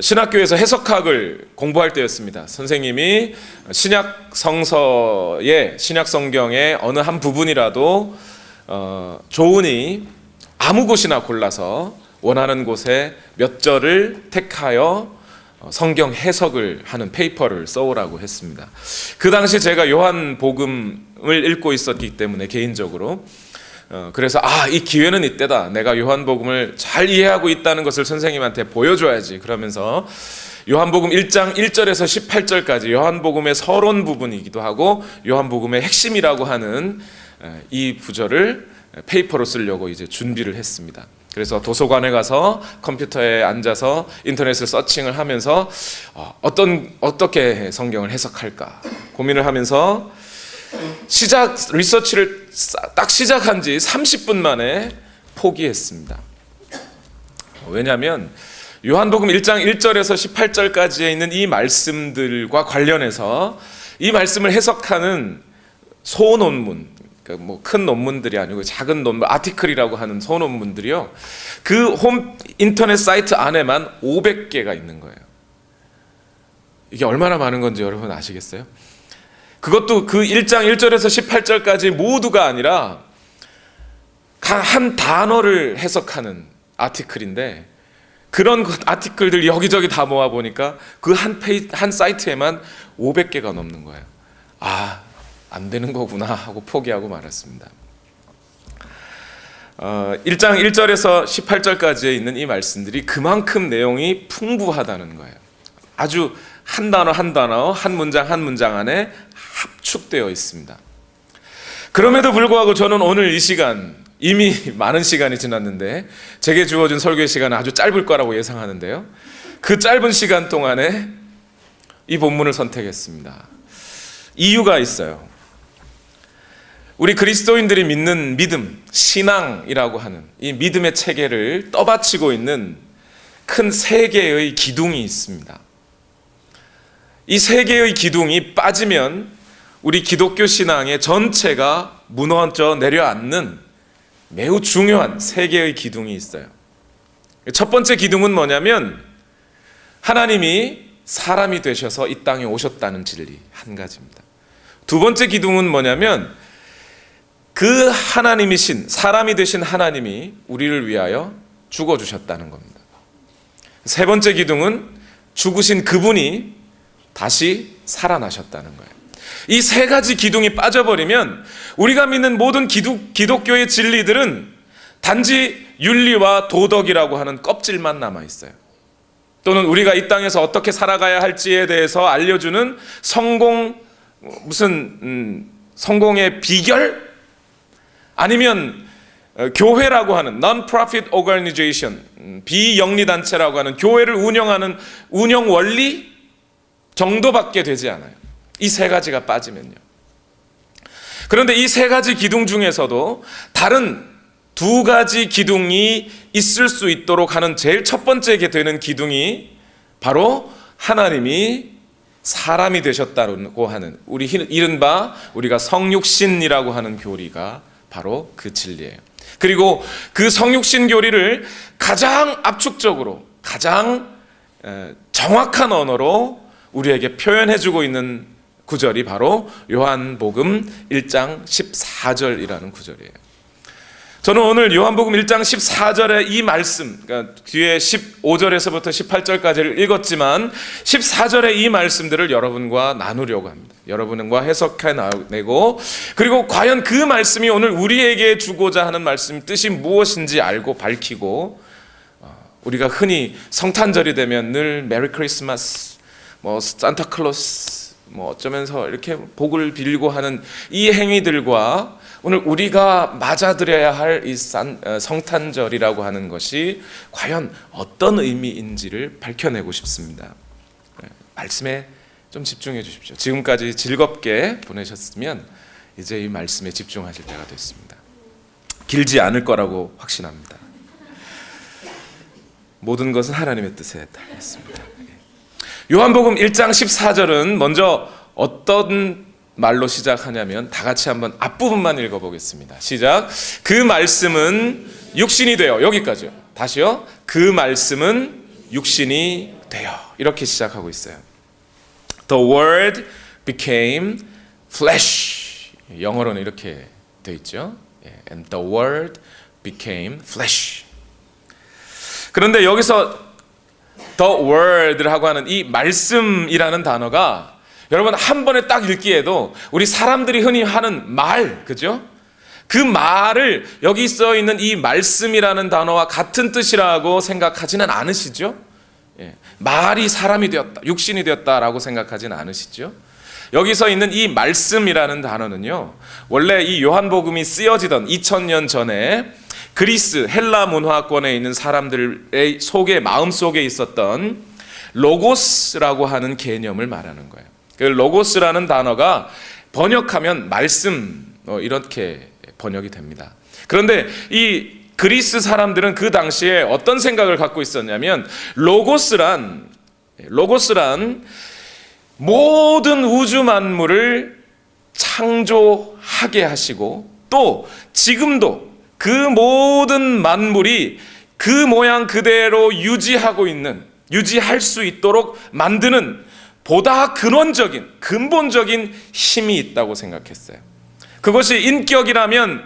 신학교에서 해석학을 공부할 때였습니다. 선생님이 신약 성서의 신약 성경의 어느 한 부분이라도 좋으니 아무 곳이나 골라서 원하는 곳에 몇 절을 택하여 성경 해석을 하는 페이퍼를 써오라고 했습니다. 그 당시 제가 요한복음을 읽고 있었기 때문에 개인적으로 그래서 이 기회는 이때다. 내가 요한복음을 잘 이해하고 있다는 것을 선생님한테 보여줘야지. 그러면서 요한복음 1장 1절에서 18절까지 요한복음의 서론 부분이기도 하고 요한복음의 핵심이라고 하는 이 구절을 페이퍼로 쓰려고 이제 준비를 했습니다. 그래서 도서관에 가서 컴퓨터에 앉아서 인터넷을 서칭을 하면서 어떻게 성경을 해석할까 고민을 하면서 리서치를 딱 시작한 지 30분 만에 포기했습니다. 왜냐하면 요한복음 1장 1절에서 18절까지에 있는 이 말씀들과 관련해서 이 말씀을 해석하는 소논문, 뭐 큰 논문들이 아니고 작은 논문, 아티클이라고 하는 소논문들이요, 그 인터넷 사이트 안에만 500개가 있는 거예요. 이게 얼마나 많은 건지 여러분 아시겠어요? 그것도 그 1장 1절에서 18절까지 모두가 아니라 한 단어를 해석하는 아티클인데, 그런 아티클들 여기저기 다 모아보니까 그 한 사이트에만 500개가 넘는 거예요. 안 되는 거구나 하고 포기하고 말았습니다. 1장 1절에서 18절까지에 있는 이 말씀들이 그만큼 내용이 풍부하다는 거예요. 아주 한 단어 한 단어, 한 문장 한 문장 안에 합축되어 있습니다. 그럼에도 불구하고 저는 오늘 이 시간, 이미 많은 시간이 지났는데 제게 주어진 설교의 시간은 아주 짧을 거라고 예상하는데요, 그 짧은 시간 동안에 이 본문을 선택했습니다. 이유가 있어요. 우리 그리스도인들이 믿는 믿음, 신앙이라고 하는 이 믿음의 체계를 떠받치고 있는 큰 세 개의 기둥이 있습니다. 이 세 개의 기둥이 빠지면 우리 기독교 신앙의 전체가 무너져 내려앉는 매우 중요한 세 개의 기둥이 있어요. 첫 번째 기둥은 뭐냐면 하나님이 사람이 되셔서 이 땅에 오셨다는 진리 한 가지입니다. 두 번째 기둥은 뭐냐면 그 하나님이신, 사람이 되신 하나님이 우리를 위하여 죽어주셨다는 겁니다. 세 번째 기둥은 죽으신 그분이 다시 살아나셨다는 거예요. 이 세 가지 기둥이 빠져버리면 우리가 믿는 모든 기독교의 진리들은 단지 윤리와 도덕이라고 하는 껍질만 남아있어요. 또는 우리가 이 땅에서 어떻게 살아가야 할지에 대해서 알려주는 성공의 비결? 아니면 교회라고 하는 Non-Profit Organization, 비영리단체라고 하는 교회를 운영하는 운영 원리 정도밖에 되지 않아요. 이 세 가지가 빠지면요. 그런데 이 세 가지 기둥 중에서도 다른 두 가지 기둥이 있을 수 있도록 하는 제일 첫 번째 되는 기둥이 바로 하나님이 사람이 되셨다고 하는, 우리 이른바 우리가 성육신이라고 하는 교리가 바로 그 진리예요. 그리고 그 성육신 교리를 가장 압축적으로, 가장 정확한 언어로 우리에게 표현해주고 있는 구절이 바로 요한복음 1장 14절이라는 구절이에요. 저는 오늘 요한복음 1장 14절의 이 말씀, 그러니까 뒤에 15절에서부터 18절까지를 읽었지만 14절의 이 말씀들을 여러분과 나누려고 합니다. 여러분과 해석해내고, 그리고 과연 그 말씀이 오늘 우리에게 주고자 하는 말씀 뜻이 무엇인지 알고 밝히고, 우리가 흔히 성탄절이 되면 늘 메리 크리스마스, 산타클로스, 어쩌면서 이렇게 복을 빌고 하는 이 행위들과 오늘 우리가 맞아들여야 할 이 성탄절이라고 하는 것이 과연 어떤 의미인지를 밝혀내고 싶습니다. 말씀에 좀 집중해 주십시오. 지금까지 즐겁게 보내셨으면 이제 이 말씀에 집중하실 때가 됐습니다. 길지 않을 거라고 확신합니다. 모든 것은 하나님의 뜻에 달렸습니다. 요한복음 1장 14절은 먼저 어떤 말로 시작하냐면, 다 같이 한번 앞부분만 읽어보겠습니다. 시작. 그 말씀은 육신이 되어, 여기까지요. 다시요. 그 말씀은 육신이 되어. 이렇게 시작하고 있어요. The word became flesh. 영어로는 이렇게 되어 있죠. And the word became flesh. 그런데 여기서 the word라고 하는 이 말씀이라는 단어가 여러분 한 번에 딱 읽기에도 우리 사람들이 흔히 하는 말, 그죠? 그 말을 여기 써 있는 이 말씀이라는 단어와 같은 뜻이라고 생각하지는 않으시죠? 말이 사람이 되었다, 육신이 되었다라고 생각하지는 않으시죠? 여기서 있는 이 말씀이라는 단어는요, 원래 이 요한복음이 쓰여지던 2000년 전에 그리스 헬라 문화권에 있는 사람들의 마음속에 있었던 로고스라고 하는 개념을 말하는 거예요. 그 로고스라는 단어가 번역하면 말씀, 이렇게 번역이 됩니다. 그런데 이 그리스 사람들은 그 당시에 어떤 생각을 갖고 있었냐면 로고스란 모든 우주 만물을 창조하게 하시고 또 지금도 그 모든 만물이 그 모양 그대로 유지할 수 있도록 만드는 보다 근본적인 힘이 있다고 생각했어요. 그것이 인격이라면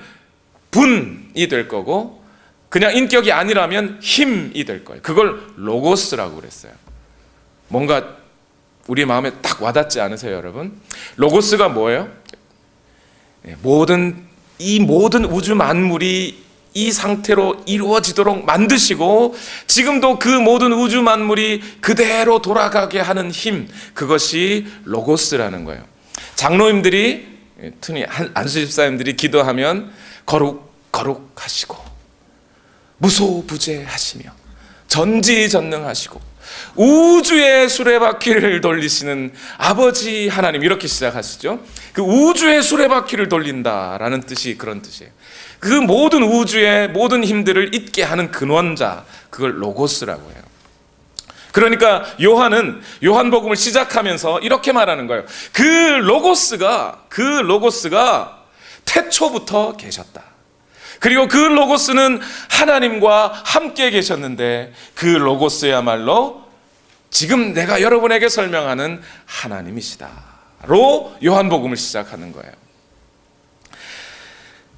분이 될 거고 그냥 인격이 아니라면 힘이 될 거예요. 그걸 로고스라고 그랬어요. 뭔가 우리 마음에 딱 와닿지 않으세요, 여러분? 로고스가 뭐예요? 이 모든 우주 만물이 이 상태로 이루어지도록 만드시고 지금도 그 모든 우주 만물이 그대로 돌아가게 하는 힘, 그것이 로고스라는 거예요. 장로님들이, 특히 안수 집사님들이 기도하면 거룩하시고 무소부재하시며 전지전능하시고 우주의 수레바퀴를 돌리시는 아버지 하나님, 이렇게 시작하시죠. 그 우주의 수레바퀴를 돌린다라는 뜻이 그런 뜻이에요. 그 모든 우주의 모든 힘들을 있게 하는 근원자, 그걸 로고스라고 해요. 그러니까 요한복음을 시작하면서 이렇게 말하는 거예요. 그 로고스가 태초부터 계셨다. 그리고 그 로고스는 하나님과 함께 계셨는데 그 로고스야말로 지금 내가 여러분에게 설명하는 하나님이시다로 요한복음을 시작하는 거예요.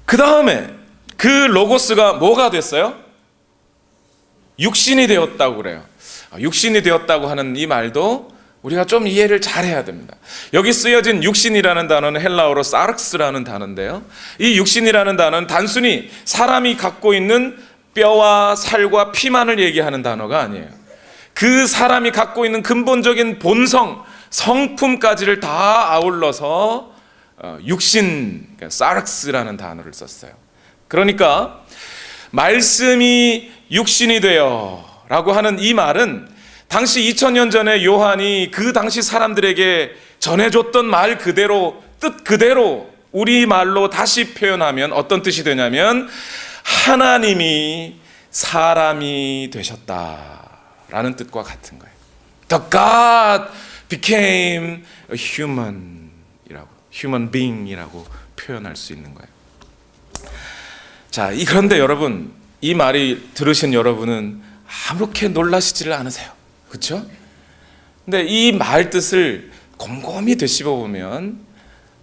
그 다음에 그 로고스가 뭐가 됐어요? 육신이 되었다고 그래요. 육신이 되었다고 하는 이 말도 우리가 좀 이해를 잘해야 됩니다. 여기 쓰여진 육신이라는 단어는 헬라어로 사르스라는 단어인데요, 이 육신이라는 단어는 단순히 사람이 갖고 있는 뼈와 살과 피만을 얘기하는 단어가 아니에요. 그 사람이 갖고 있는 근본적인 본성, 성품까지를 다 아울러서 육신, 사르스라는 단어를 썼어요. 그러니까 말씀이 육신이 되어 라고 하는 이 말은 당시 2000년 전에 요한이 그 당시 사람들에게 전해줬던 말 그대로, 뜻 그대로 우리말로 다시 표현하면 어떤 뜻이 되냐면 하나님이 사람이 되셨다라는 뜻과 같은 거예요. The God became a human being이라고 표현할 수 있는 거예요. 자, 그런데 여러분, 이 말이 들으신 여러분은 아무렇게 놀라시지를 않으세요. 그렇죠? 근데 이 말 뜻을 곰곰이 되씹어 보면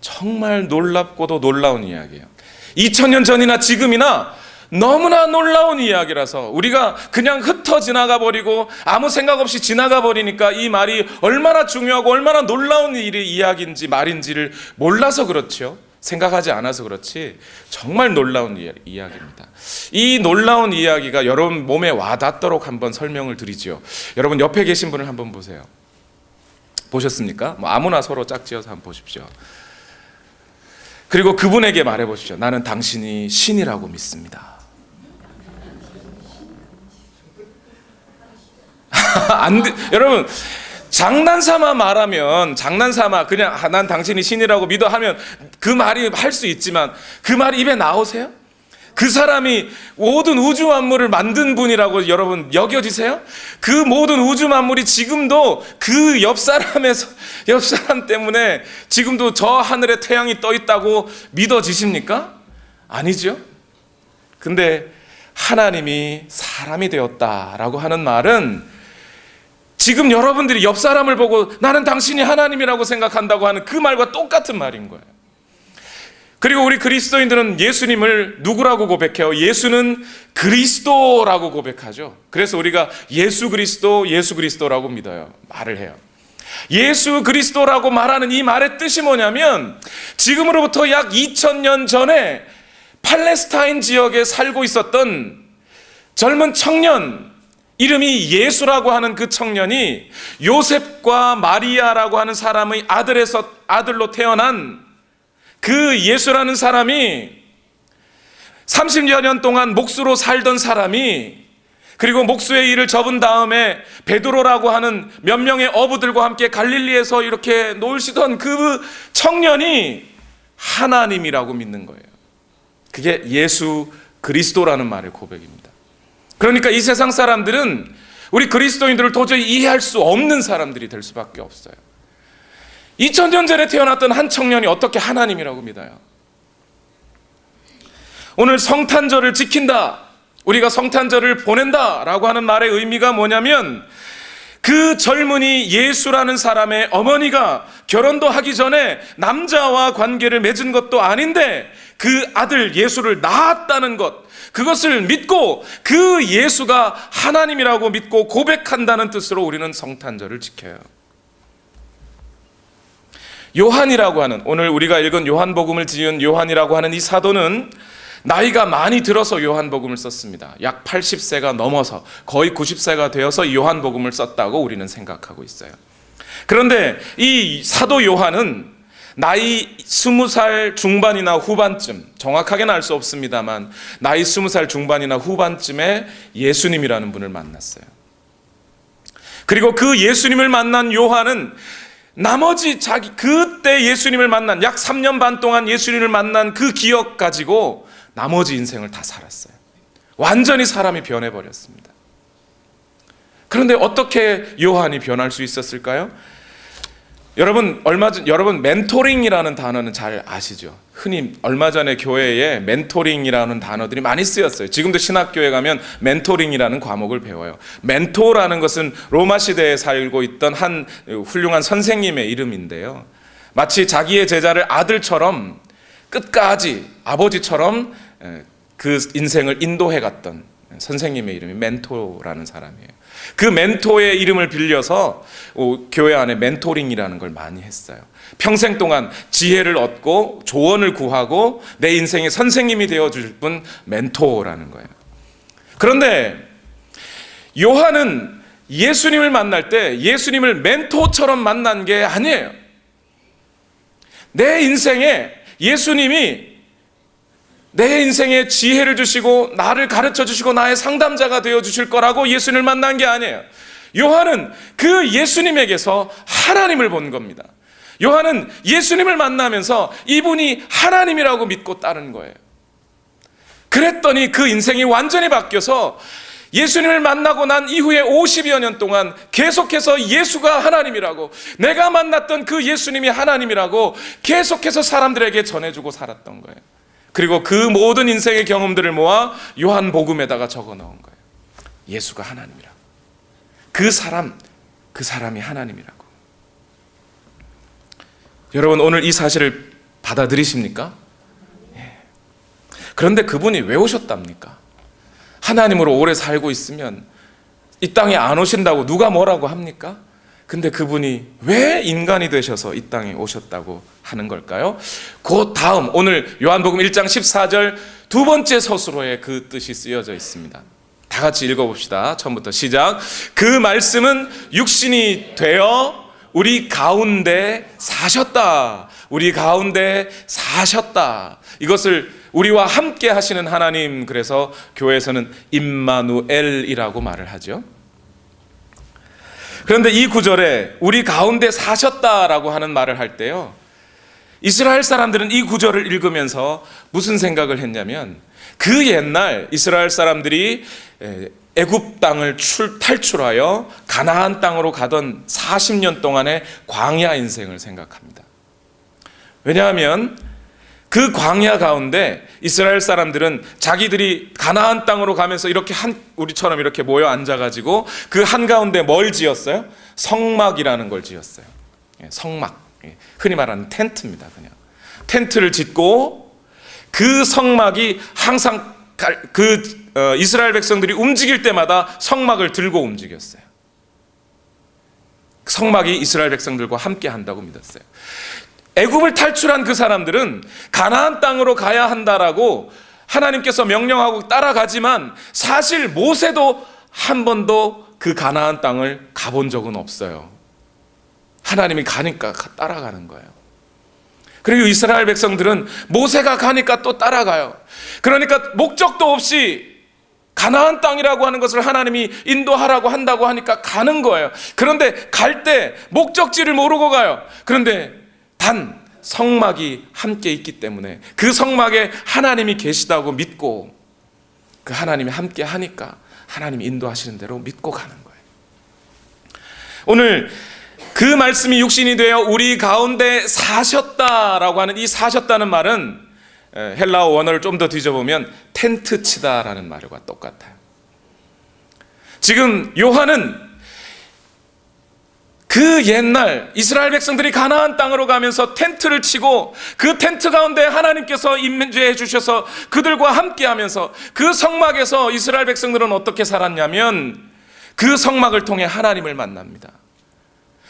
정말 놀랍고도 놀라운 이야기예요. 2000년 전이나 지금이나 너무나 놀라운 이야기라서 우리가 그냥 흩어 지나가 버리고 아무 생각 없이 지나가 버리니까 이 말이 얼마나 중요하고 얼마나 놀라운 이야기인지 말인지를 몰라서 그렇죠. 생각하지 않아서 그렇지 정말 놀라운 이야기입니다. 이 놀라운 이야기가 여러분 몸에 와닿도록 한번 설명을 드리죠. 여러분 옆에 계신 분을 한번 보세요. 보셨습니까? 아무나 서로 짝지어서 한번 보십시오. 그리고 그분에게 말해 보십시오. 나는 당신이 신이라고 믿습니다. 여러분, 장난삼아 말하면, 그냥 난 당신이 신이라고 믿어 하면 그 말이 할 수 있지만 그 말이 입에 나오세요? 그 사람이 모든 우주 만물을 만든 분이라고 여러분 여겨지세요? 그 모든 우주 만물이 지금도 그 옆 사람 때문에 지금도 저 하늘에 태양이 떠 있다고 믿어지십니까? 아니죠. 근데 하나님이 사람이 되었다라고 하는 말은 지금 여러분들이 옆 사람을 보고 나는 당신이 하나님이라고 생각한다고 하는 그 말과 똑같은 말인 거예요. 그리고 우리 그리스도인들은 예수님을 누구라고 고백해요? 예수는 그리스도라고 고백하죠. 그래서 우리가 예수 그리스도라고 믿어요. 말을 해요. 예수 그리스도라고 말하는 이 말의 뜻이 뭐냐면, 지금으로부터 약 2000년 전에 팔레스타인 지역에 살고 있었던 젊은 청년, 이름이 예수라고 하는 그 청년이 요셉과 마리아라고 하는 사람의 아들로 태어난 그 예수라는 사람이 30여 년 동안 목수로 살던 사람이, 그리고 목수의 일을 접은 다음에 베드로라고 하는 몇 명의 어부들과 함께 갈릴리에서 이렇게 놀시던 그 청년이 하나님이라고 믿는 거예요. 그게 예수 그리스도라는 말의 고백입니다. 그러니까 이 세상 사람들은 우리 그리스도인들을 도저히 이해할 수 없는 사람들이 될 수밖에 없어요. 2000년 전에 태어났던 한 청년이 어떻게 하나님이라고 믿어요? 오늘 성탄절을 지킨다, 우리가 성탄절을 보낸다라고 하는 말의 의미가 뭐냐면, 그 젊은이 예수라는 사람의 어머니가 결혼도 하기 전에 남자와 관계를 맺은 것도 아닌데 그 아들 예수를 낳았다는 것, 그것을 믿고 그 예수가 하나님이라고 믿고 고백한다는 뜻으로 우리는 성탄절을 지켜요. 요한이라고 하는, 오늘 우리가 읽은 요한복음을 지은 요한이라고 하는 이 사도는 나이가 많이 들어서 요한복음을 썼습니다. 약 80세가 넘어서 거의 90세가 되어서 요한복음을 썼다고 우리는 생각하고 있어요. 그런데 이 사도 요한은 나이 20살 중반이나 후반쯤, 정확하게는 알 수 없습니다만 나이 20살 중반이나 후반쯤에 예수님이라는 분을 만났어요. 그리고 그 예수님을 만난 요한은 나머지 그때 예수님을 만난 약 3년 반 동안 예수님을 만난 그 기억 가지고 나머지 인생을 다 살았어요. 완전히 사람이 변해버렸습니다. 그런데 어떻게 요한이 변할 수 있었을까요? 여러분 멘토링이라는 단어는 잘 아시죠? 흔히 얼마 전에 교회에 멘토링이라는 단어들이 많이 쓰였어요. 지금도 신학교에 가면 멘토링이라는 과목을 배워요. 멘토라는 것은 로마 시대에 살고 있던 한 훌륭한 선생님의 이름인데요, 마치 자기의 제자를 아들처럼 끝까지 아버지처럼 그 인생을 인도해 갔던 선생님의 이름이 멘토라는 사람이에요. 그 멘토의 이름을 빌려서 교회 안에 멘토링이라는 걸 많이 했어요. 평생 동안 지혜를 얻고 조언을 구하고 내 인생의 선생님이 되어줄 분, 멘토라는 거예요. 그런데 요한은 예수님을 만날 때 예수님을 멘토처럼 만난 게 아니에요. 내 인생에 예수님이 내 인생에 지혜를 주시고 나를 가르쳐 주시고 나의 상담자가 되어 주실 거라고 예수님을 만난 게 아니에요. 요한은 그 예수님에게서 하나님을 본 겁니다. 요한은 예수님을 만나면서 이분이 하나님이라고 믿고 따른 거예요. 그랬더니 그 인생이 완전히 바뀌어서 예수님을 만나고 난 이후에 50여 년 동안 계속해서 예수가 하나님이라고, 내가 만났던 그 예수님이 하나님이라고 계속해서 사람들에게 전해주고 살았던 거예요. 그리고 그 모든 인생의 경험들을 모아 요한복음에다가 적어 넣은 거예요. 예수가 하나님이라고, 그 사람이 하나님이라고. 여러분, 오늘 이 사실을 받아들이십니까? 예. 그런데 그분이 왜 오셨답니까? 하나님으로 오래 살고 있으면 이 땅에 안 오신다고 누가 뭐라고 합니까? 근데 그분이 왜 인간이 되셔서 이 땅에 오셨다고 하는 걸까요? 그 다음 오늘 요한복음 1장 14절 두 번째 서술어에 그 뜻이 쓰여져 있습니다. 다 같이 읽어봅시다. 처음부터 시작. 그 말씀은 육신이 되어 우리 가운데 사셨다. 우리 가운데 사셨다. 이것을 우리와 함께 하시는 하나님, 그래서 교회에서는 임마누엘이라고 말을 하죠. 그런데 이 구절에 우리 가운데 사셨다라고 하는 말을 할 때요, 이스라엘 사람들은 이 구절을 읽으면서 무슨 생각을 했냐면, 그 옛날 이스라엘 사람들이 애굽 땅을 탈출하여 가나안 땅으로 가던 40년 동안의 광야 인생을 생각합니다. 왜냐하면 그 광야 가운데 이스라엘 사람들은 자기들이 가나안 땅으로 가면서 이렇게 우리처럼 이렇게 모여 앉아가지고 그 한가운데 뭘 지었어요? 성막이라는 걸 지었어요. 성막, 흔히 말하는 텐트입니다. 그냥 텐트를 짓고 그 성막이 항상 이스라엘 백성들이 움직일 때마다 성막을 들고 움직였어요. 성막이 이스라엘 백성들과 함께 한다고 믿었어요. 애굽을 탈출한 그 사람들은 가나안 땅으로 가야 한다라고 하나님께서 명령하고 따라가지만 사실 모세도 한 번도 그 가나안 땅을 가본 적은 없어요. 하나님이 가니까 따라가는 거예요. 그리고 이스라엘 백성들은 모세가 가니까 또 따라가요. 그러니까 목적도 없이 가나안 땅이라고 하는 것을 하나님이 인도하라고 한다고 하니까 가는 거예요. 그런데 갈 때 목적지를 모르고 가요. 그런데 단 성막이 함께 있기 때문에 그 성막에 하나님이 계시다고 믿고 그 하나님이 함께 하니까 하나님이 인도하시는 대로 믿고 가는 거예요. 오늘 그 말씀이 육신이 되어 우리 가운데 사셨다라고 하는 이 사셨다는 말은 헬라어 원어를 좀 더 뒤져보면 텐트 치다라는 말과 똑같아요. 지금 요한은 그 옛날 이스라엘 백성들이 가나안 땅으로 가면서 텐트를 치고 그 텐트 가운데 하나님께서 임재해 주셔서 그들과 함께 하면서 그 성막에서 이스라엘 백성들은 어떻게 살았냐면 그 성막을 통해 하나님을 만납니다.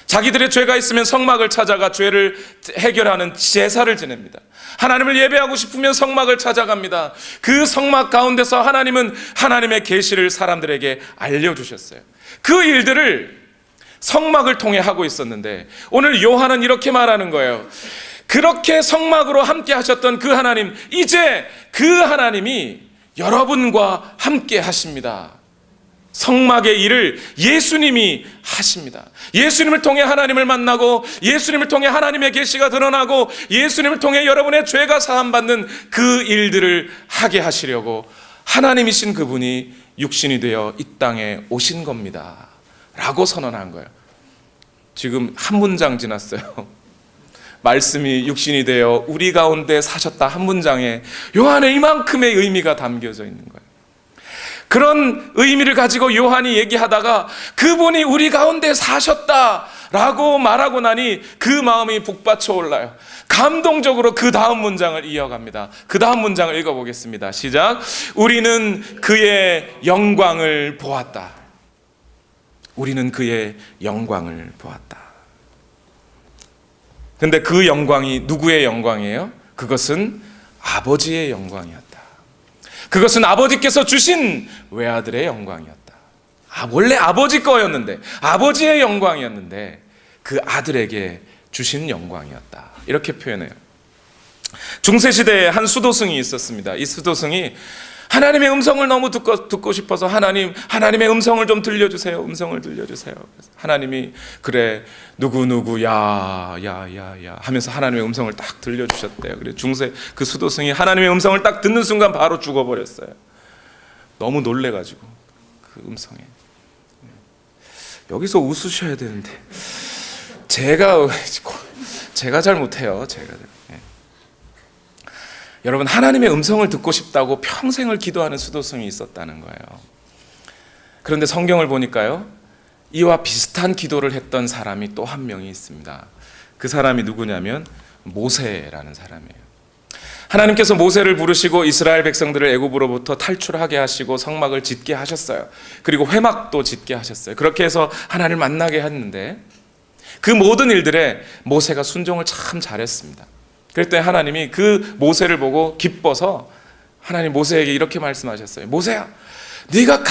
자기들의 죄가 있으면 성막을 찾아가 죄를 해결하는 제사를 지냅니다. 하나님을 예배하고 싶으면 성막을 찾아갑니다. 그 성막 가운데서 하나님은 하나님의 계시를 사람들에게 알려주셨어요. 그 일들을 성막을 통해 하고 있었는데 오늘 요한은 이렇게 말하는 거예요. 그렇게 성막으로 함께 하셨던 그 하나님, 이제 그 하나님이 여러분과 함께 하십니다. 성막의 일을 예수님이 하십니다. 예수님을 통해 하나님을 만나고 예수님을 통해 하나님의 계시가 드러나고 예수님을 통해 여러분의 죄가 사함받는 그 일들을 하게 하시려고 하나님이신 그분이 육신이 되어 이 땅에 오신 겁니다 라고 선언한 거예요. 지금 한 문장 지났어요. 말씀이 육신이 되어 우리 가운데 사셨다 한 문장에 요한의 이만큼의 의미가 담겨져 있는 거예요. 그런 의미를 가지고 요한이 얘기하다가 그분이 우리 가운데 사셨다라고 말하고 나니 그 마음이 북받쳐 올라요. 감동적으로 그 다음 문장을 이어갑니다. 그 다음 문장을 읽어보겠습니다. 시작. 우리는 그의 영광을 보았다. 우리는 그의 영광을 보았다. 근데 그 영광이 누구의 영광이에요? 그것은 아버지의 영광이었다. 그것은 아버지께서 주신 외아들의 영광이었다. 원래 아버지 거였는데, 아버지의 영광이었는데 그 아들에게 주신 영광이었다. 이렇게 표현해요. 중세시대에 한 수도승이 있었습니다. 이 수도승이 하나님의 음성을 너무 듣고 싶어서 하나님의 음성을 좀 들려주세요. 음성을 들려주세요. 하나님이 그래 누구 야 하면서 하나님의 음성을 딱 들려주셨대요. 그래 중세 그 수도승이 하나님의 음성을 딱 듣는 순간 바로 죽어버렸어요. 너무 놀래가지고 그 음성에. 여기서 웃으셔야 되는데 제가 잘못해요. 여러분, 하나님의 음성을 듣고 싶다고 평생을 기도하는 수도승이 있었다는 거예요. 그런데 성경을 보니까요, 이와 비슷한 기도를 했던 사람이 또 한 명이 있습니다. 그 사람이 누구냐면 모세라는 사람이에요. 하나님께서 모세를 부르시고 이스라엘 백성들을 애굽으로부터 탈출하게 하시고 성막을 짓게 하셨어요. 그리고 회막도 짓게 하셨어요. 그렇게 해서 하나님을 만나게 했는데 그 모든 일들에 모세가 순종을 참 잘했습니다. 그럴 때 하나님이 그 모세를 보고 기뻐서 하나님 모세에게 이렇게 말씀하셨어요. 모세야, 네가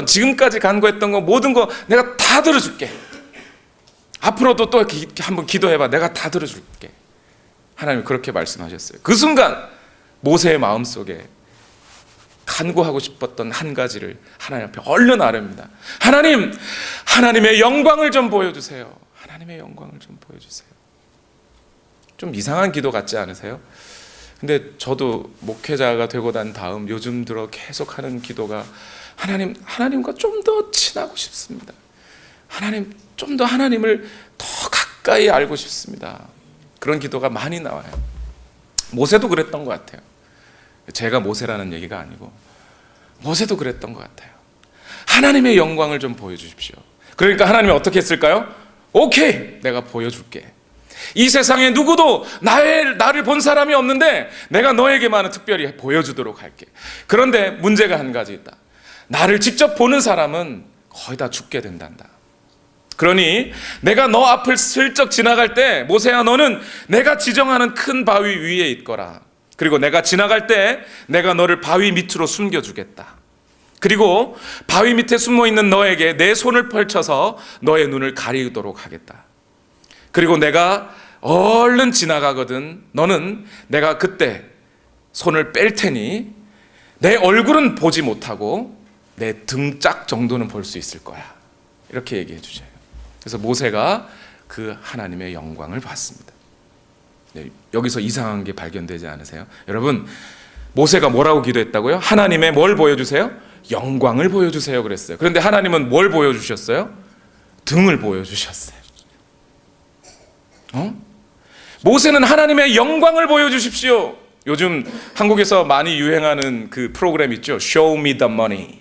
지금까지 간구했던 거 모든 거 내가 다 들어줄게. 앞으로도 또 한번 기도해봐. 내가 다 들어줄게. 하나님이 그렇게 말씀하셨어요. 그 순간 모세의 마음속에 간구하고 싶었던 한 가지를 하나님 앞에 얼른 아릅니다. 하나님의 영광을 좀 보여주세요. 하나님의 영광을 좀 보여주세요. 좀 이상한 기도 같지 않으세요? 근데 저도 목회자가 되고 난 다음 요즘 들어 계속 하는 기도가 하나님과 좀 더 친하고 싶습니다. 좀 더 하나님을 더 가까이 알고 싶습니다. 그런 기도가 많이 나와요. 모세도 그랬던 것 같아요. 제가 모세라는 얘기가 아니고 모세도 그랬던 것 같아요. 하나님의 영광을 좀 보여주십시오. 그러니까 하나님이 어떻게 했을까요? 오케이, 내가 보여줄게. 이 세상에 누구도 나를 본 사람이 없는데 내가 너에게만은 특별히 보여주도록 할게. 그런데 문제가 한 가지 있다. 나를 직접 보는 사람은 거의 다 죽게 된단다. 그러니 내가 너 앞을 슬쩍 지나갈 때 모세야, 너는 내가 지정하는 큰 바위 위에 있거라. 그리고 내가 지나갈 때 내가 너를 바위 밑으로 숨겨주겠다. 그리고 바위 밑에 숨어있는 너에게 내 손을 펼쳐서 너의 눈을 가리도록 하겠다. 그리고 내가 얼른 지나가거든 너는 내가 그때 손을 뺄 테니 내 얼굴은 보지 못하고 내 등짝 정도는 볼 수 있을 거야. 이렇게 얘기해 주세요. 그래서 모세가 그 하나님의 영광을 봤습니다. 네, 여기서 이상한 게 발견되지 않으세요? 여러분, 모세가 뭐라고 기도했다고요? 하나님의 뭘 보여주세요? 영광을 보여주세요 그랬어요. 그런데 하나님은 뭘 보여주셨어요? 등을 보여주셨어요. 모세는 하나님의 영광을 보여주십시오. 요즘 한국에서 많이 유행하는 그 프로그램 있죠. Show me the money.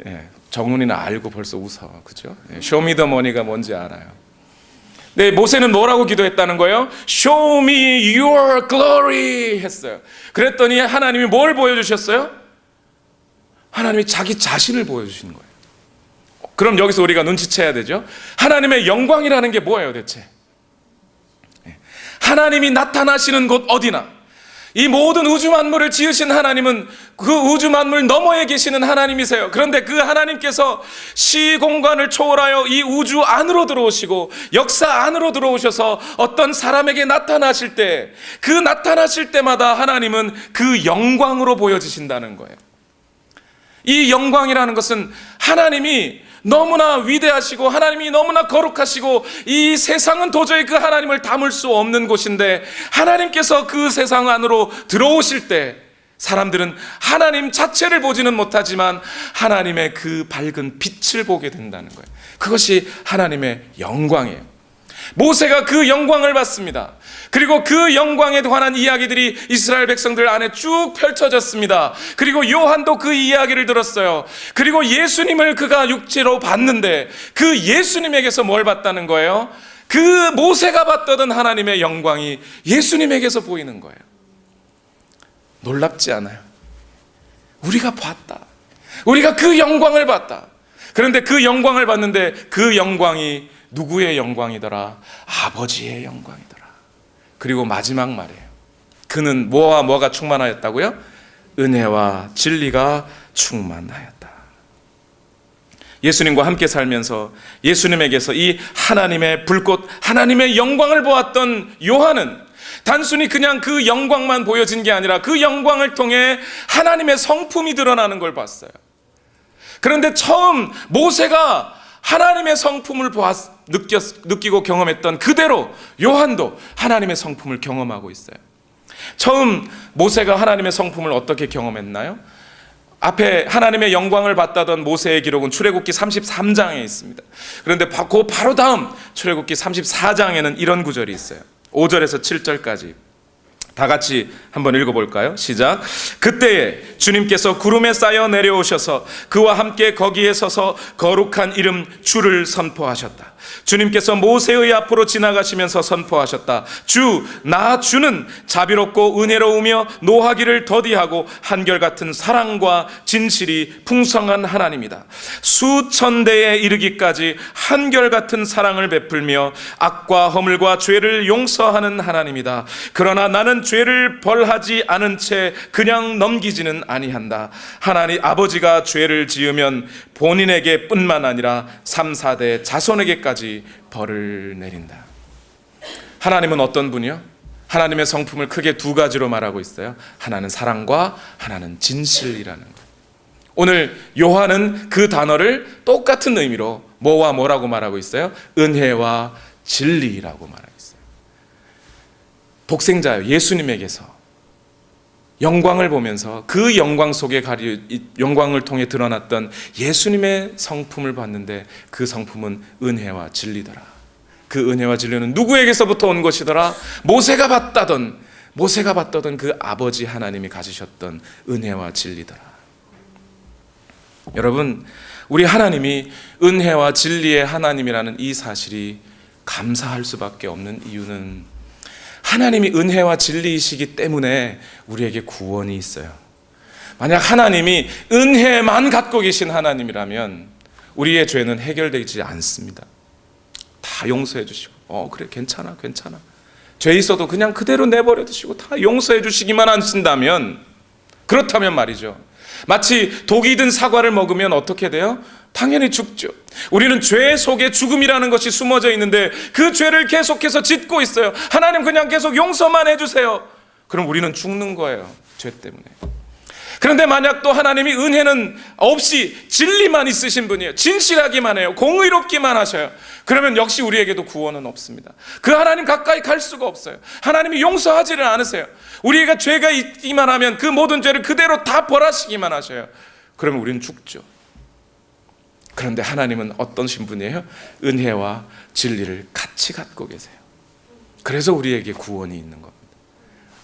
예, 정훈이는 알고 벌써 웃어, 그죠? Show me the money가 뭔지 알아요. 네, 모세는 뭐라고 기도했다는 거예요? Show me your glory 했어요. 그랬더니 하나님이 뭘 보여주셨어요? 하나님이 자기 자신을 보여주시는 거예요. 그럼 여기서 우리가 눈치채야 되죠. 하나님의 영광이라는 게 뭐예요 대체? 하나님이 나타나시는 곳 어디나 이 모든 우주 만물을 지으신 하나님은 그 우주 만물 너머에 계시는 하나님이세요. 그런데 그 하나님께서 시공간을 초월하여 이 우주 안으로 들어오시고 역사 안으로 들어오셔서 어떤 사람에게 나타나실 때 그 나타나실 때마다 하나님은 그 영광으로 보여지신다는 거예요. 이 영광이라는 것은 하나님이 너무나 위대하시고 하나님이 너무나 거룩하시고 이 세상은 도저히 그 하나님을 담을 수 없는 곳인데 하나님께서 그 세상 안으로 들어오실 때 사람들은 하나님 자체를 보지는 못하지만 하나님의 그 밝은 빛을 보게 된다는 거예요. 그것이 하나님의 영광이에요. 모세가 그 영광을 봤습니다. 그리고 그 영광에 관한 이야기들이 이스라엘 백성들 안에 쭉 펼쳐졌습니다. 그리고 요한도 그 이야기를 들었어요. 그리고 예수님을 그가 육체로 봤는데 그 예수님에게서 뭘 봤다는 거예요? 그 모세가 봤던 하나님의 영광이 예수님에게서 보이는 거예요. 놀랍지 않아요? 우리가 봤다. 우리가 그 영광을 봤다. 그런데 그 영광을 봤는데 그 영광이 누구의 영광이더라? 아버지의 영광이더라. 그리고 마지막 말이에요. 그는 뭐와 뭐가 충만하였다고요? 은혜와 진리가 충만하였다. 예수님과 함께 살면서 예수님에게서 이 하나님의 불꽃, 하나님의 영광을 보았던 요한은 단순히 그냥 그 영광만 보여진 게 아니라 그 영광을 통해 하나님의 성품이 드러나는 걸 봤어요. 그런데 처음 모세가 하나님의 성품을 느끼고 경험했던 그대로 요한도 하나님의 성품을 경험하고 있어요. 처음 모세가 하나님의 성품을 어떻게 경험했나요? 앞에 하나님의 영광을 봤다던 모세의 기록은 출애굽기 33장에 있습니다. 그런데 그 바로 다음 출애굽기 34장에는 이런 구절이 있어요. 5절에서 7절까지 다 같이 한번 읽어볼까요? 시작. 그때에 주님께서 구름에 쌓여 내려오셔서 그와 함께 거기에 서서 거룩한 이름 주를 선포하셨다. 주님께서 모세의 앞으로 지나가시면서 선포하셨다. 나 주는 자비롭고 은혜로우며 노하기를 더디하고 한결같은 사랑과 진실이 풍성한 하나님이다. 수천대에 이르기까지 한결같은 사랑을 베풀며 악과 허물과 죄를 용서하는 하나님이다. 그러나 나는 죄를 벌하지 않은 채 그냥 넘기지는 아니한다. 하나님 아버지가 죄를 지으면 본인에게 뿐만 아니라 3, 4대 자손에게까지 벌을 내린다. 하나님은 어떤 분이요? 하나님의 성품을 크게 두 가지로 말하고 있어요. 하나는 사랑과 하나는 진실이라는 거예요. 오늘 요한은 그 단어를 똑같은 의미로 뭐와 뭐라고 말하고 있어요? 은혜와 진리라고 말하고 있어요. 독생자요 예수님에게서 영광을 보면서 그 영광 속에 영광을 통해 드러났던 예수님의 성품을 봤는데 그 성품은 은혜와 진리더라. 그 은혜와 진리는 누구에게서부터 온 것이더라? 모세가 받다던 그 아버지 하나님이 가지셨던 은혜와 진리더라. 여러분, 우리 하나님이 은혜와 진리의 하나님이라는 이 사실이 감사할 수밖에 없는 이유는 하나님이 은혜와 진리이시기 때문에 우리에게 구원이 있어요. 만약 하나님이 은혜만 갖고 계신 하나님이라면 우리의 죄는 해결되지 않습니다. 다 용서해 주시고 그래 괜찮아 죄 있어도 그냥 그대로 내버려 두시고 다 용서해 주시기만 하신다면, 그렇다면 말이죠, 마치 독이 든 사과를 먹으면 어떻게 돼요? 당연히 죽죠. 우리는 죄 속에 죽음이라는 것이 숨어져 있는데 그 죄를 계속해서 짓고 있어요. 하나님 그냥 계속 용서만 해주세요. 그럼 우리는 죽는 거예요, 죄 때문에. 그런데 만약 또 하나님이 은혜는 없이 진리만 있으신 분이에요. 진실하기만 해요. 공의롭기만 하셔요. 그러면 역시 우리에게도 구원은 없습니다. 그 하나님 가까이 갈 수가 없어요. 하나님이 용서하지를 않으세요. 우리가 죄가 있기만 하면 그 모든 죄를 그대로 다 벌하시기만 하셔요. 그러면 우리는 죽죠. 그런데 하나님은 어떤 신분이에요? 은혜와 진리를 같이 갖고 계세요. 그래서 우리에게 구원이 있는 겁니다.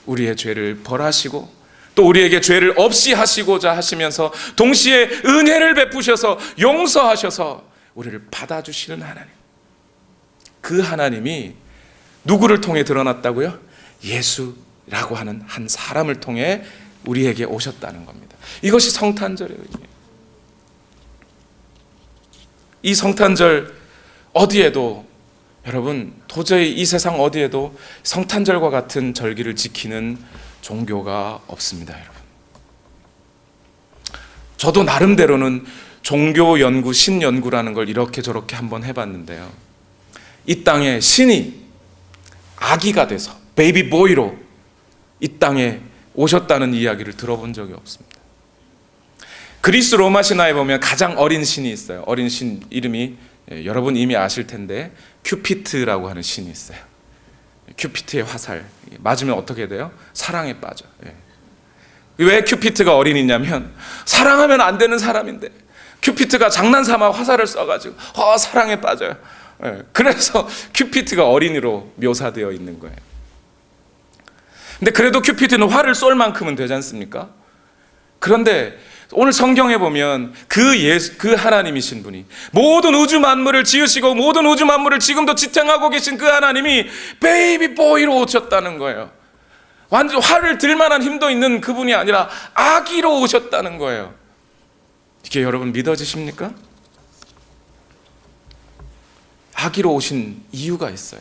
우리의 죄를 벌하시고 또 우리에게 죄를 없이 하시고자 하시면서 동시에 은혜를 베푸셔서 용서하셔서 우리를 받아주시는 하나님, 그 하나님이 누구를 통해 드러났다고요? 예수라고 하는 한 사람을 통해 우리에게 오셨다는 겁니다. 이것이 성탄절의 의미예요. 이 성탄절 어디에도, 여러분, 도저히 이 세상 어디에도 성탄절과 같은 절기를 지키는 종교가 없습니다, 여러분. 저도 나름대로는 종교 연구, 신 연구라는 걸 이렇게 저렇게 한번 해봤는데요, 이 땅에 신이 아기가 돼서 베이비 보이로 이 땅에 오셨다는 이야기를 들어본 적이 없습니다. 그리스 로마 신화에 보면 가장 어린 신이 있어요. 어린 신 이름이 여러분 이미 아실 텐데 큐피트라고 하는 신이 있어요. 큐피트의 화살 맞으면 어떻게 돼요? 사랑에 빠져. 왜 큐피트가 어린이냐면 사랑하면 안 되는 사람인데 큐피트가 장난삼아 화살을 써가지고 사랑에 빠져요. 그래서 큐피트가 어린이로 묘사되어 있는 거예요. 근데 그래도 큐피트는 화를 쏠 만큼은 되지 않습니까? 그런데 오늘 성경에 보면 그 하나님이신 분이 모든 우주 만물을 지으시고 모든 우주 만물을 지금도 지탱하고 계신 그 하나님이 베이비 보이로 오셨다는 거예요. 완전 활을 들 만한 힘도 있는 그분이 아니라 아기로 오셨다는 거예요. 이게 여러분 믿어지십니까? 아기로 오신 이유가 있어요.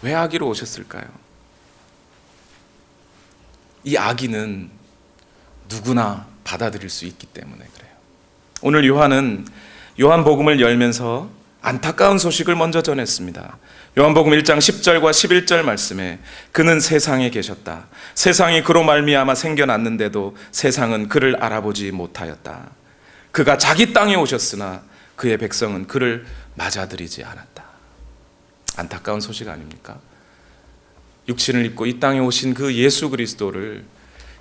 왜 아기로 오셨을까요? 이 아기는 누구나 받아들일 수 있기 때문에 그래요. 오늘 요한은 요한복음을 열면서 안타까운 소식을 먼저 전했습니다. 요한복음 1장 10절과 11절 말씀에 그는 세상에 계셨다. 세상이 그로 말미암아 생겨났는데도 세상은 그를 알아보지 못하였다. 그가 자기 땅에 오셨으나 그의 백성은 그를 맞아들이지 않았다. 안타까운 소식 아닙니까? 육신을 입고 이 땅에 오신 그 예수 그리스도를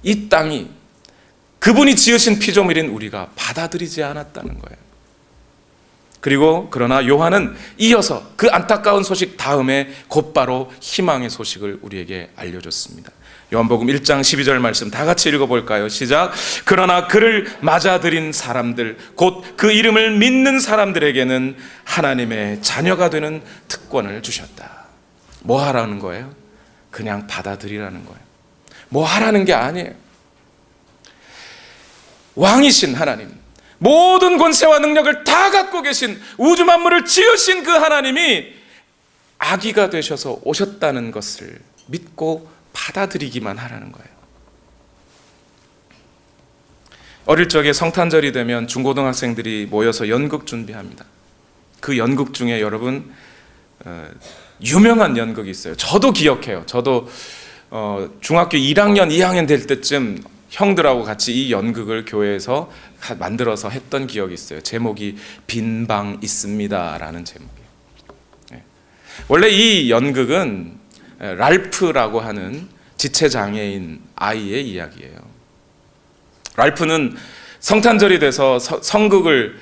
이 땅이 그분이 지으신 피조물인 우리가 받아들이지 않았다는 거예요. 그리고 그러나 요한은 이어서 그 안타까운 소식 다음에 곧바로 희망의 소식을 우리에게 알려줬습니다. 요한복음 1장 12절 말씀 다 같이 읽어볼까요? 시작. 그러나 그를 맞아들인 사람들, 곧 그 이름을 믿는 사람들에게는 하나님의 자녀가 되는 특권을 주셨다. 뭐 하라는 거예요? 그냥 받아들이라는 거예요. 뭐 하라는 게 아니에요. 왕이신 하나님, 모든 권세와 능력을 다 갖고 계신 우주 만물을 지으신 그 하나님이 아기가 되셔서 오셨다는 것을 믿고 받아들이기만 하라는 거예요. 어릴 적에 성탄절이 되면 중고등학생들이 모여서 연극 준비합니다. 그 연극 중에 여러분 유명한 연극이 있어요. 저도 기억해요. 저도 중학교 1학년, 2학년 될 때쯤 형들하고 같이 이 연극을 교회에서 만들어서 했던 기억이 있어요. 제목이 빈 방 있습니다 라는 제목이에요. 원래 이 연극은 랄프라고 하는 지체장애인 아이의 이야기예요. 랄프는 성탄절이 돼서 성극을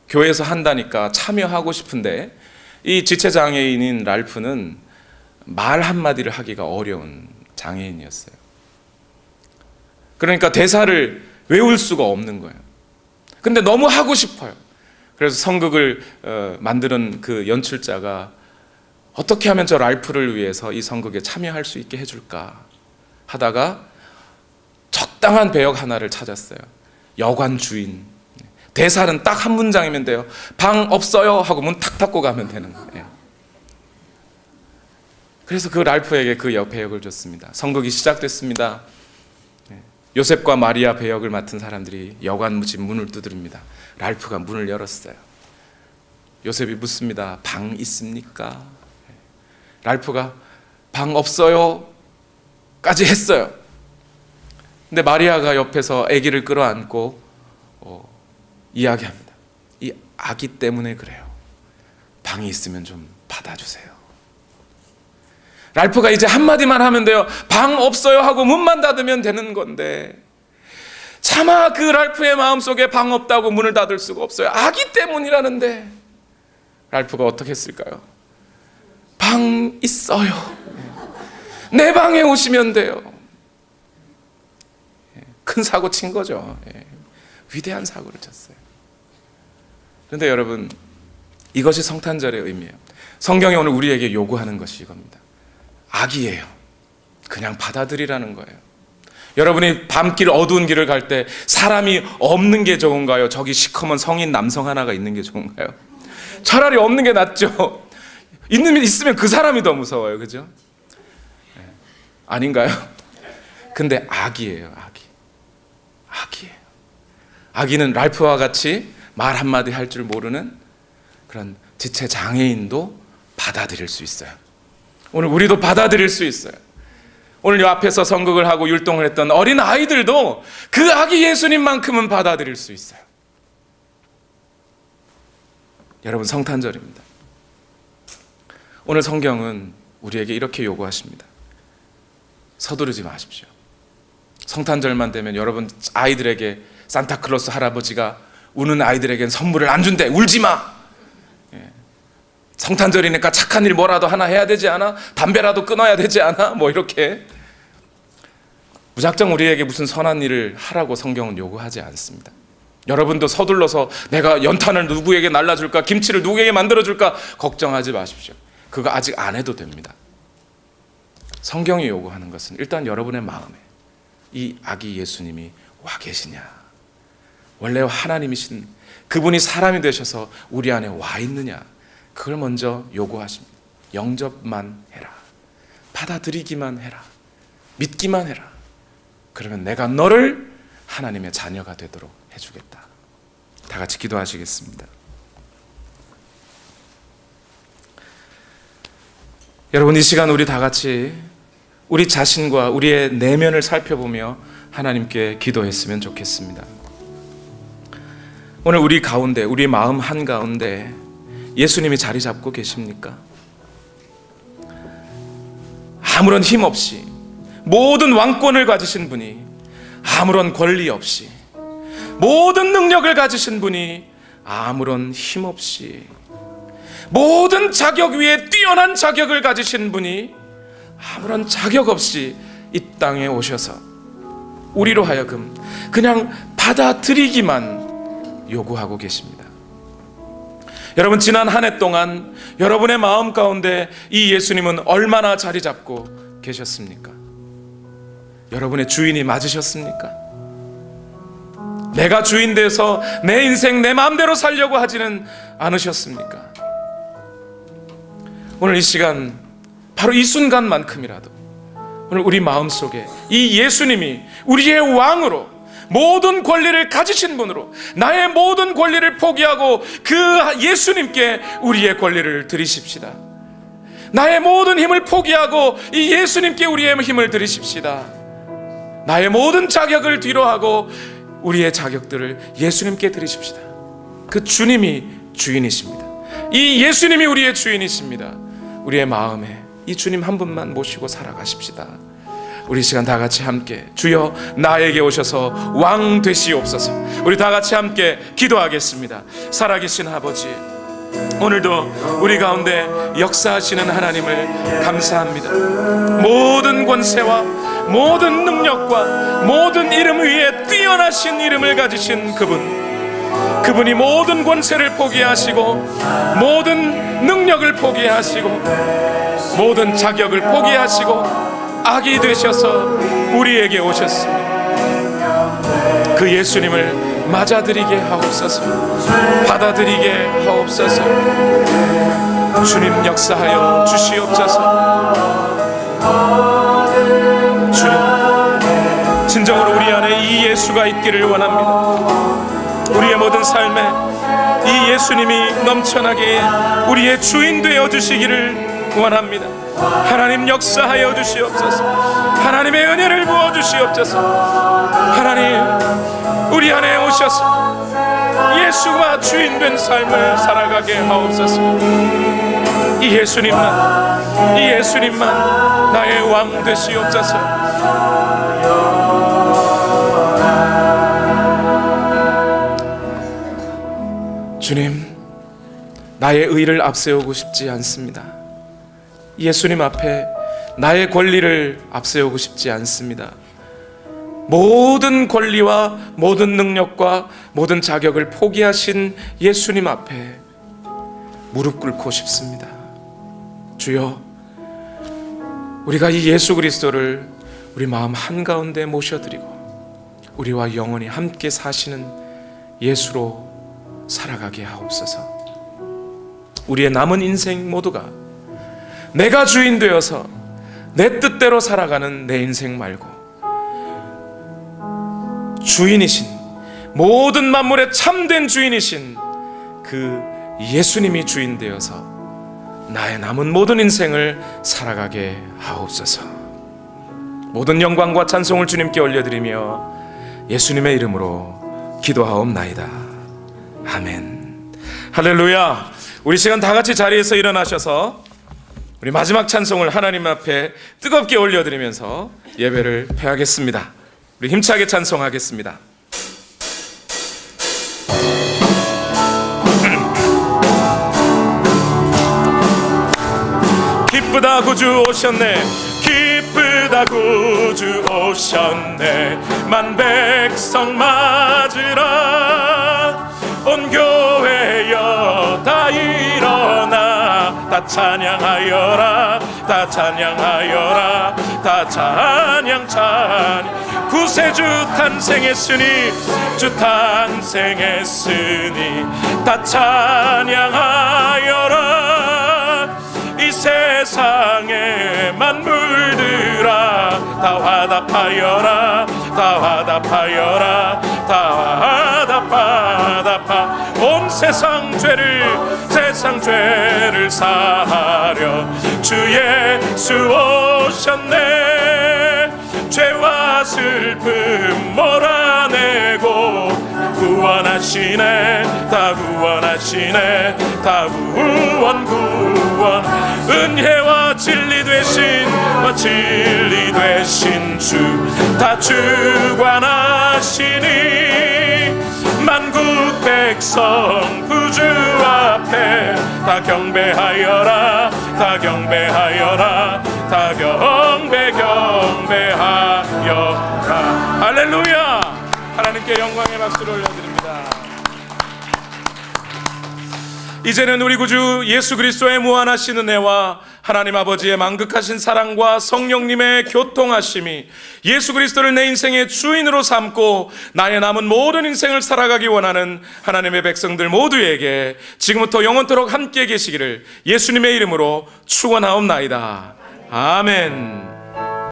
교회에서 한다니까 참여하고 싶은데 이 지체장애인인 랄프는 말 한마디를 하기가 어려운 장애인이었어요. 그러니까 대사를 외울 수가 없는 거예요. 근데 너무 하고 싶어요. 그래서 성극을 만드는 그 연출자가 어떻게 하면 저 랄프를 위해서 이 성극에 참여할 수 있게 해줄까 하다가 적당한 배역 하나를 찾았어요. 여관 주인. 대사는 딱 한 문장이면 돼요. 방 없어요 하고 문 탁 닫고 가면 되는 거예요. 그래서 그 랄프에게 그 배역을 줬습니다. 성극이 시작됐습니다. 요셉과 마리아 배역을 맡은 사람들이 여관 집 문을 두드립니다. 랄프가 문을 열었어요. 요셉이 묻습니다. 방 있습니까? 랄프가 방 없어요 까지 했어요. 근데 마리아가 옆에서 아기를 끌어안고 이야기합니다. 이 아기 때문에 그래요. 방이 있으면 좀 받아주세요. 랄프가 이제 한마디만 하면 돼요. 방 없어요 하고 문만 닫으면 되는 건데 차마 그 랄프의 마음속에 방 없다고 문을 닫을 수가 없어요. 아기 때문이라는데 랄프가 어떻게 했을까요? 방 있어요. 내 방에 오시면 돼요. 큰 사고 친 거죠. 위대한 사고를 쳤어요. 그런데 여러분, 이것이 성탄절의 의미예요. 성경이 오늘 우리에게 요구하는 것이 이겁니다. 악이에요. 그냥 받아들이라는 거예요. 여러분이 밤길 어두운 길을 갈 때 사람이 없는 게 좋은가요? 저기 시커먼 성인 남성 하나가 있는 게 좋은가요? 차라리 없는 게 낫죠. 있으면 그 사람이 더 무서워요. 그죠? 아닌가요? 근데 악이에요. 악이에요. 악인은 랄프와 같이 말 한마디 할 줄 모르는 그런 지체 장애인도 받아들일 수 있어요. 오늘 우리도 받아들일 수 있어요. 오늘 이 앞에서 선곡을 하고 율동을 했던 어린 아이들도 그 아기 예수님만큼은 받아들일 수 있어요. 여러분, 성탄절입니다. 오늘 성경은 우리에게 이렇게 요구하십니다. 서두르지 마십시오. 성탄절만 되면 여러분 아이들에게 산타클로스 할아버지가 우는 아이들에겐 선물을 안 준대. 울지 마. 성탄절이니까 착한 일 뭐라도 하나 해야 되지 않아? 담배라도 끊어야 되지 않아? 뭐 이렇게 무작정 우리에게 무슨 선한 일을 하라고 성경은 요구하지 않습니다. 여러분도 서둘러서 내가 연탄을 누구에게 날라줄까? 김치를 누구에게 만들어줄까? 걱정하지 마십시오. 그거 아직 안 해도 됩니다. 성경이 요구하는 것은 일단 여러분의 마음에 이 아기 예수님이 와 계시냐? 원래 하나님이신 그분이 사람이 되셔서 우리 안에 와 있느냐? 그걸 먼저 요구하십니다. 영접만 해라. 받아들이기만 해라. 믿기만 해라. 그러면 내가 너를 하나님의 자녀가 되도록 해주겠다. 다 같이 기도하시겠습니다. 여러분, 이 시간 우리 다 같이 우리 자신과 우리의 내면을 살펴보며 하나님께 기도했으면 좋겠습니다. 오늘 우리 가운데, 우리 마음 한가운데 예수님이 자리 잡고 계십니까? 아무런 힘 없이 모든 왕권을 가지신 분이, 아무런 권리 없이 모든 능력을 가지신 분이, 아무런 힘 없이 모든 자격 위에 뛰어난 자격을 가지신 분이 아무런 자격 없이 이 땅에 오셔서 우리로 하여금 그냥 받아들이기만 요구하고 계십니다. 여러분, 지난 한 해 동안 여러분의 마음 가운데 이 예수님은 얼마나 자리 잡고 계셨습니까? 여러분의 주인이 맞으셨습니까? 내가 주인 돼서 내 인생 내 마음대로 살려고 하지는 않으셨습니까? 오늘 이 시간, 바로 이 순간만큼이라도 오늘 우리 마음속에 이 예수님이 우리의 왕으로, 모든 권리를 가지신 분으로, 나의 모든 권리를 포기하고 그 예수님께 우리의 권리를 드리십시다. 나의 모든 힘을 포기하고 이 예수님께 우리의 힘을 드리십시다. 나의 모든 자격을 뒤로하고 우리의 자격들을 예수님께 드리십시다. 그 주님이 주인이십니다. 이 예수님이 우리의 주인이십니다. 우리의 마음에 이 주님 한 분만 모시고 살아가십시다. 우리 시간 다 같이 함께 주여 나에게 오셔서 왕 되시옵소서. 우리 다 같이 함께 기도하겠습니다. 살아계신 아버지, 오늘도 우리 가운데 역사하시는 하나님을 감사합니다. 모든 권세와 모든 능력과 모든 이름 위에 뛰어나신 이름을 가지신 그분이 모든 권세를 포기하시고 모든 능력을 포기하시고 모든 자격을 포기하시고 악이 되셔서 우리에게 오셨습니다. 그 예수님을 맞아들이게 하옵소서, 받아들이게 하옵소서. 주님 역사하여 주시옵소서. 주님, 진정으로 우리 안에 이 예수가 있기를 원합니다. 우리의 모든 삶에 이 예수님이 넘쳐나게 우리의 주인 되어 주시기를 원합니다. 하나님 역사하여 주시옵소서. 하나님의 은혜를 부어 주시옵소서. 하나님, 우리 안에 오셔서 예수가 주인된 삶을 살아가게 하옵소서. 이 예수님만 나의 왕 되시옵소서. 주님, 나의 의를 앞세우고 싶지 않습니다. 예수님 앞에 나의 권리를 앞세우고 싶지 않습니다. 모든 권리와 모든 능력과 모든 자격을 포기하신 예수님 앞에 무릎 꿇고 싶습니다. 주여, 우리가 이 예수 그리스도를 우리 마음 한가운데 모셔드리고 우리와 영원히 함께 사시는 예수로 살아가게 하옵소서. 우리의 남은 인생 모두가 내가 주인 되어서 내 뜻대로 살아가는 내 인생 말고 주인이신, 모든 만물의 참된 주인이신 그 예수님이 주인 되어서 나의 남은 모든 인생을 살아가게 하옵소서. 모든 영광과 찬송을 주님께 올려드리며 예수님의 이름으로 기도하옵나이다. 아멘. 할렐루야. 우리 시간 다 같이 자리에서 일어나셔서 우리 마지막 찬송을 하나님 앞에 뜨겁게 올려드리면서 예배를 폐하겠습니다. 우리 힘차게 찬송하겠습니다. 기쁘다 구주 오셨네, 기쁘다 구주 오셨네. 만 백성 맞으라. 온 교회여 다 일어나, 다 찬양하여라, 다 찬양하여라, 다 찬양 구세주 탄생했으니, 주 탄생했으니 다 찬양하여라. 이 세상의 만물들아 다 화답하여라, 다 화답하여라, 다 화답하. 온 세상 죄를 사하려 주 예수 오셨네. 죄와 슬픔 몰아내고 구원하시네, 다 구원하시네, 다 구원. 은혜와 진리 되신 주 다 주관하시니, 만국 백성 구주 앞에 다 경배하여라, 다 경배하여라, 다 경배하여라. 할렐루야. 하나님께 영광의 박수를 올려드립니다. 이제는 우리 구주 예수 그리스도의 무한하신 은혜와 하나님 아버지의 만극하신 사랑과 성령님의 교통하심이 예수 그리스도를 내 인생의 주인으로 삼고 나의 남은 모든 인생을 살아가기 원하는 하나님의 백성들 모두에게 지금부터 영원토록 함께 계시기를 예수님의 이름으로 축원하옵나이다. 아멘.